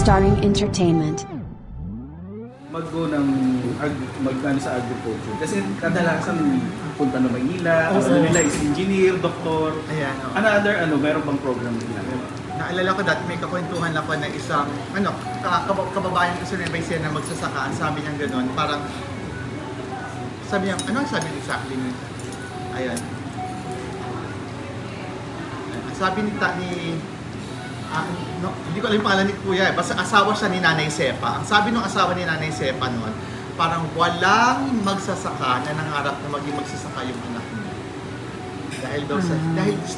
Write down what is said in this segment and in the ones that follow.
Starring Entertainment. Mag-go ng mag-ano sa agriculture. Kasi kadalasan punta na Maynila, kasi nila is engineer, doktor. Ayan, Another, meron bang program nila? Naalala ko dati may kakwentuhan ako na isang, kababayan ko sa Nueva Ecija na magsasaka. Ang sabi niya gano'n, parang, sabi niya, ano ang sabi niya exactly nun? Ayan. Sabi hindi ko alam yung pangalan ni Kuya basta asawa siya ni Nanay Sepa. Ang sabi ng asawa ni Nanay Sepa noon, parang walang magsasaka na nangarap na maging magsasaka yung anak niya. Dahil daw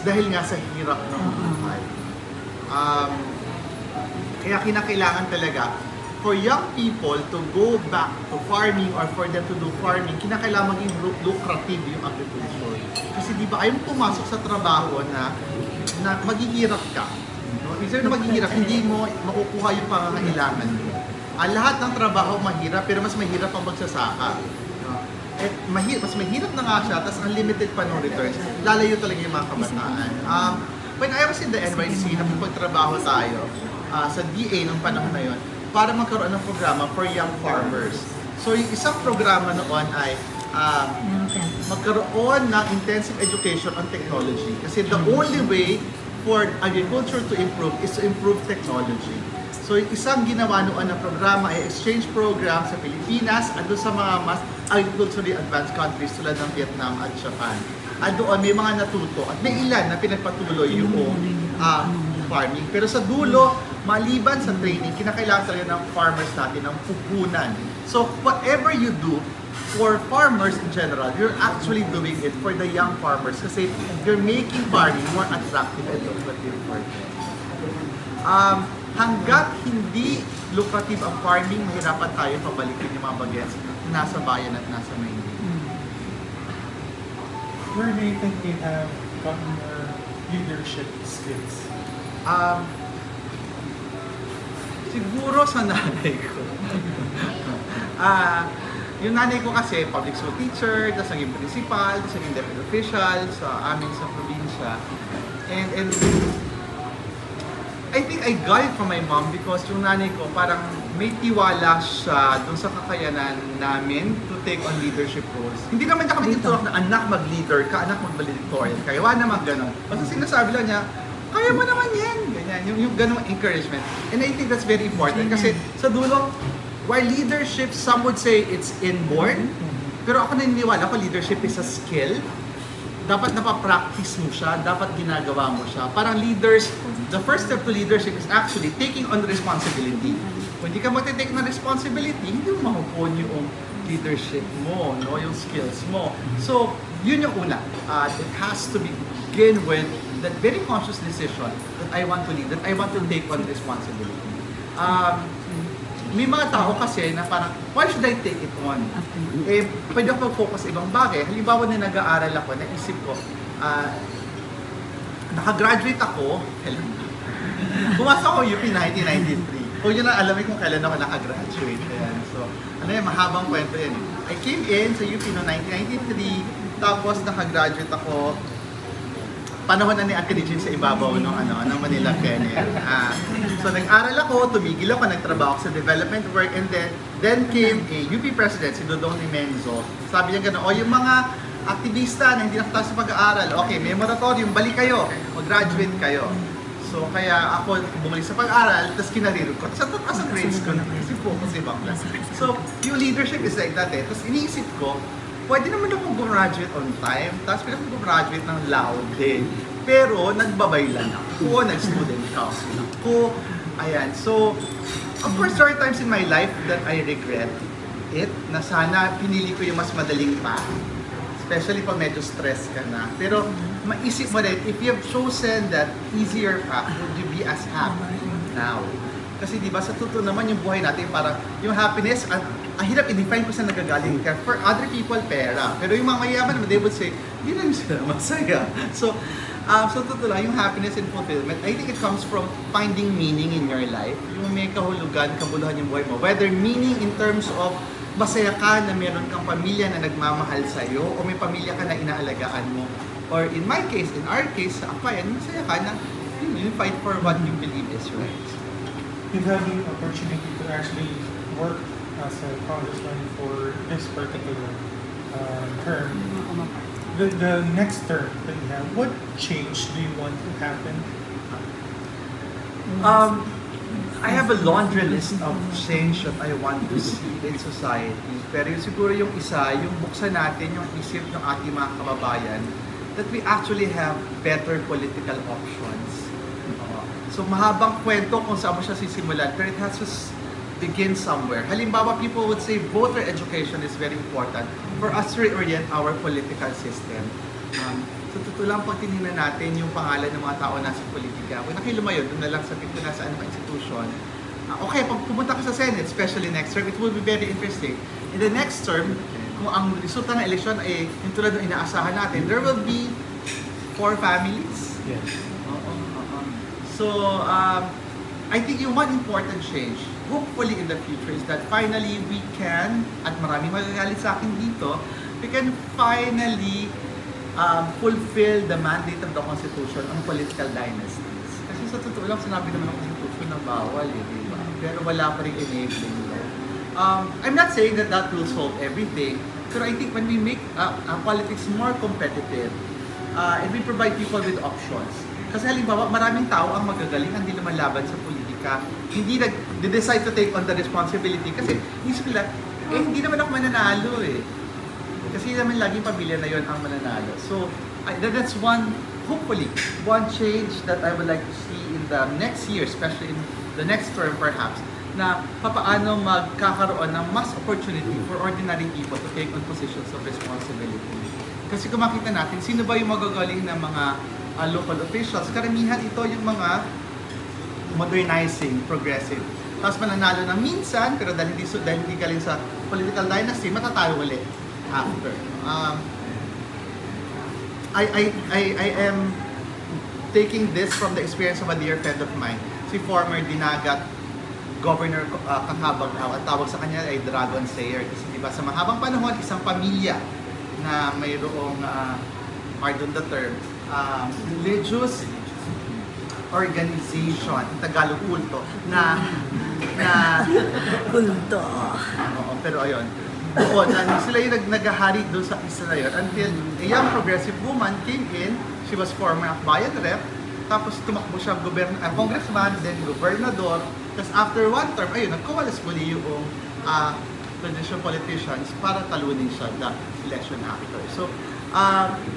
dahil nga sa hirap ng buhay. Kaya kinakailangan talaga for young people to go back to farming or for them to do farming, kinakailangan maging lucrative yung agriculture. Kasi di ba ayaw pumasok sa trabaho na maghihirap ka. Instead na maghihirap, hindi mo makukuha yung pangangailangan mo. Lahat ng trabaho mahirap, pero mas mahirap ang magsasaka. Mas mahirap na nga siya, tapos unlimited pa ng returns. Lalayo talaga yung mga kabataan. When I was in the NYC, napapagtrabaho tayo sa DA ng panahon na yun para magkaroon ng programa for young farmers. So yung isang programa noon ay magkaroon ng intensive education on technology. Kasi the only way for agriculture to improve is to improve technology. So isang ginawa noon na programa ay exchange program sa Pilipinas at doon sa mga mas agriculturally advanced countries tulad ng Vietnam at Japan. At doon may mga natuto at may ilan na pinagpatuloy yung farming. Pero sa dulo, maliban sa training, kinakailangan talaga ng farmers natin ng puhunan. So whatever you do, for farmers in general, you're actually doing it for the young farmers kasi you're making farming more attractive and lucrative for them. Hanggat hindi lucrative ang farming, mahirapan tayo pabalikin yung mga bagets na nasa bayan at nasa Maynila. Where do you think you have gotten your leadership skills? Siguro sa nanay ko. Yung nanay ko kasi, public school teacher, tapos naging principal, tapos naging deputy official sa amin sa probinsya. And I think I got it from my mom because yung nanay ko parang may tiwala siya dun sa kakayanan namin to take on leadership roles. Hindi naman niya kami itulak na anak mag-leader ka, anak mag-valedictorian ka. Wala naman ganun. Basta sinasabi lang niya, kaya mo naman yan. Ganyan, yung ganung encouragement. And I think that's very important kasi sa dulo, while leadership, some would say it's inborn, pero ako naniniwala ko leadership is a skill. Dapat napapractice mo siya, dapat ginagawa mo siya. Parang leaders, the first step to leadership is actually taking on responsibility. Kung hindi ka mag-take ng responsibility, hindi mo mahupon yung leadership mo, no? Yung skills mo. So, yun yung una. It has to begin with that very conscious decision that I want to lead, that I want to take on responsibility. May mga tao kasi na parang, why should I take it on? Pwede ako mag-focus sa ibang bagay. Halimbawa na nag-aaral ako, naisip ko, nakagraduate ako, pumasok ako UP 1993. Kung yun ang alam kung kailan ako nakagraduate. Ayan. So, mahabang kwento yan. I came in sa UP no 1993, tapos nakagraduate ako panahon na ni Ate Regine sa ibabaw ng Manila Kenya. So nag-aral ako, tumigil ako, nagtrabaho ako sa development work, and then came a UP president, si Dodong Limenzo. Sabi niya gano'n, yung mga aktivista na hindi nakatapos sa pag-aaral, okay, may moratorium, balik kayo, mag-graduate kayo. So kaya ako bumalik sa pag-aaral, tapos kinarir ko. Tapos sa grades ko na, kasi focus ibang class. So yung leadership is like that Tapos iniisip ko, pwede naman akong graduate on time, tapos pwede akong graduate ng loud din. Pero nagbabay lang ako, nag-student council ako. Ayan, so of course there are times in my life that I regret it, na sana pinili ko yung mas madaling path. Especially pag medyo stress ka na. Pero maisip mo rin, if you have chosen that easier path, would you be as happy now? Kasi di ba sa totoo naman yung buhay natin, parang yung happiness, ang hirap i-define kung saan nagagaling ka. For other people, pera. Pero yung mga mayaman, they would say, hindi lang sila masaya. So totoo lang, yung happiness and fulfillment, I think it comes from finding meaning in your life. Yung may kahulugan, kabuluhan yung buhay mo. Whether meaning in terms of masaya ka na meron kang pamilya na nagmamahal sa'yo, o may pamilya ka na inaalagaan mo. Or in my case, in our case, sa Akayan, masaya ka na you fight for what you believe is right. you've had the opportunity to actually work as a congressman for this particular term. The next term that you have, what change do you want to happen? I have a laundry list of change that I want to see in society. Pero yung siguro yung isa, yung buksan natin yung isip ng ating mga kababayan that we actually have better political options. So mahabang kwento kung saan mo siya sisimulan, pero it has to begin somewhere. Halimbawa, people would say voter education is very important for us to reorient our political system. So totoo lang pag tinignan natin yung pangalan ng mga tao nasa politika, kung nakilumayon, doon na lang sa kung nasa anong institution. Okay, pag pumunta ka sa Senate, especially next term, it will be very interesting. In the next term, kung ang resulta ng eleksyon ay yung tulad ng inaasahan natin, there will be 4 families. Yes. So, I think yung one important change, hopefully in the future, is that finally we can, at maraming magagalit sa akin dito, we can finally fulfill the mandate of the Constitution on political dynasties. Kasi sa totoo lang, sinabi naman ng Constitution na bawal, di ba? Pero wala pa rin enabling law. I'm not saying that that will solve everything, pero I think when we make politics more competitive, and we provide people with options. Kasi halimbawa, maraming tao ang magagaling, hindi lumalaban sa politika. Hindi nag-decide to take on the responsibility. Kasi isip nila, hindi naman ako mananalo eh. Kasi naman laging pamilya na yon ang mananalo. So, that's one, hopefully, one change that I would like to see in the next year, especially in the next term perhaps, na papaano magkakaroon ng mas opportunity for ordinary people to take on positions of responsibility. Kasi kung makita natin, sino ba yung magagaling na mga local officials? Karamihan ito yung mga modernizing, progressive. Tapos mananalo na minsan, pero dahil hindi galing sa political dynasty, matatalo ulit after. I am taking this from the experience of a dear friend of mine, si former Dinagat Governor Kakabang, ang tawag sa kanya ay Dragon Slayer. Kasi diba, sa mahabang panahon, isang pamilya na mayroong, pardon the term, religious organization, Tagalog kulto, na kulto. Oo, pero ayun. Doon, sila yung naghahari doon sa isa na yun until a young progressive woman came in. She was former Akbayan rep, tapos tumakbo siya congressman, then gobernador. Tapos after one term, ayun, nagkawalas muli yung traditional politicians para talunin siya the election after. So,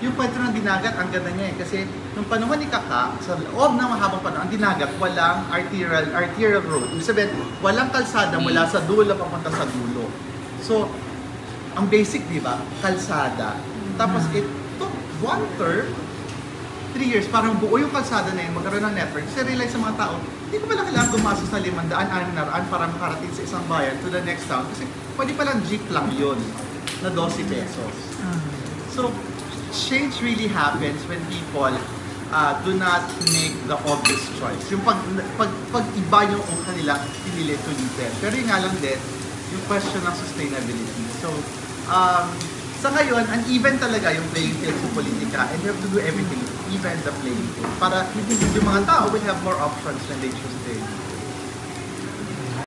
yung kwento ng Dinagat, ang ganda niya eh. Kasi nung panahon ni Kaka, sa loob ng mahabang panahon, ang Dinagat, walang arterial road. Ibig sabihin, walang kalsada mula sa dulo papunta sa dulo. So, ang basic, di ba? Kalsada. Tapos, it took one term, 3 years, parang buo yung kalsada na yun, magkaroon ng network. Kasi realize sa mga tao, hindi ko pala kailangan gumastos na 500, 600 para makarating sa isang bayan to the next town. Kasi pwede palang jeep lang yun, na 12 pesos. So, change really happens when people do not make the obvious choice. Yung pag iba yung kanila, pinili to lead. Pero yung nga lang din, yung question ng sustainability. So, sa ngayon, uneven talaga yung playing field sa politika, and you have to do everything, even the playing field, para yung mga tao will have more options when they choose their